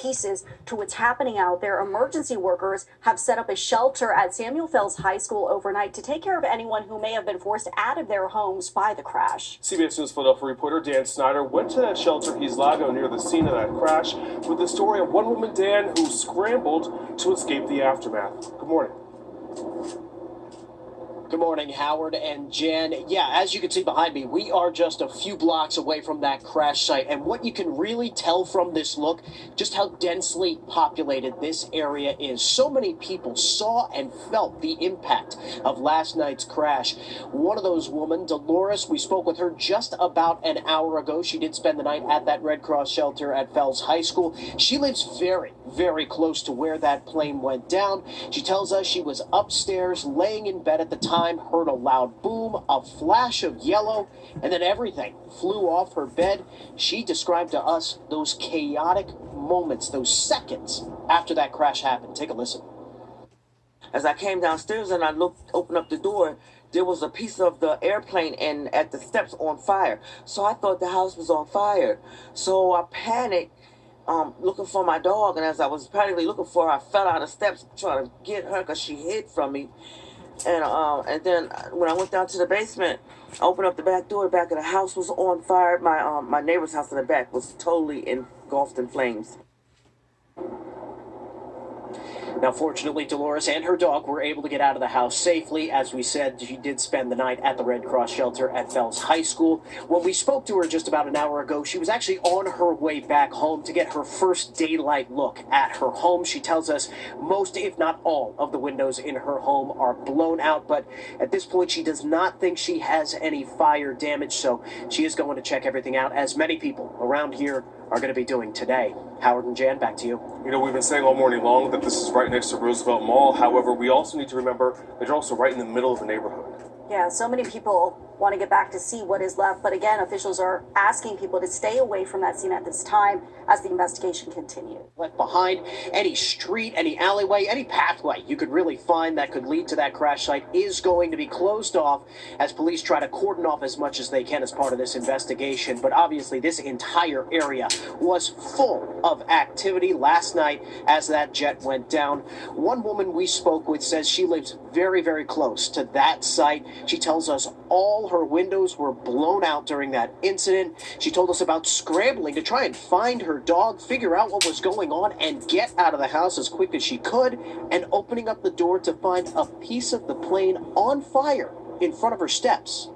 pieces to what's happening out there. Emergency workers have set up a shelter at Samuel Fells High School overnight to take care of anyone who may have been forced out of their homes by the crash. CBS News Philadelphia reporter Dan Snyder went to that shelter East Lago near the scene of that crash with the story of one woman, Dan, who scrambled to escape the aftermath. Good morning. Good morning, Howard and Jen. Yeah, as you can see behind me, we are just a few blocks away from that crash site. And what you can really tell from this look, just how densely populated this area is. So many people saw and felt the impact of last night's crash. One of those women, Dolores, we spoke with her just about an hour ago. She did spend the night at that Red Cross shelter at Fells High School. She lives very, very close to where that plane went down. She tells us she was upstairs, laying in bed at the time, heard a loud boom, a flash of yellow, and then everything flew off her bed. She described to us those chaotic moments, those seconds after that crash happened. Take a listen. As I came downstairs and I opened up the door, there was a piece of the airplane and at the steps on fire. So I thought the house was on fire. So I panicked, looking for my dog. And as I was panically looking for her, I fell out of the steps trying to get her because she hid from me. And then when I went down to the basement, I opened up the back door. The back of the house was on fire. My neighbor's house in the back was totally engulfed in flames. Now, fortunately, Dolores and her dog were able to get out of the house safely. As we said, she did spend the night at the Red Cross shelter at Fells High School. When we spoke to her just about an hour ago, she was actually on her way back home to get her first daylight look at her home. She tells us most, if not all, of the windows in her home are blown out, but at this point, she does not think she has any fire damage, so she is going to check everything out, as many people around here are going to be doing today. Howard and Jan, back to you. You know, we've been saying all morning long that this is right next to Roosevelt Mall. However, we also need to remember that you're also right in the middle of the neighborhood. Yeah, so many people want to get back to see what is left. But again, officials are asking people to stay away from that scene at this time as the investigation continues. Left behind, any street, any alleyway, any pathway you could really find that could lead to that crash site is going to be closed off as police try to cordon off as much as they can as part of this investigation. But obviously, this entire area was full of activity last night as that jet went down. One woman we spoke with says she lives very, very close to that site. She tells us all her windows were blown out during that incident. She told us about scrambling to try and find her dog, figure out what was going on, and get out of the house as quick as she could, and opening up the door to find a piece of the plane on fire in front of her steps.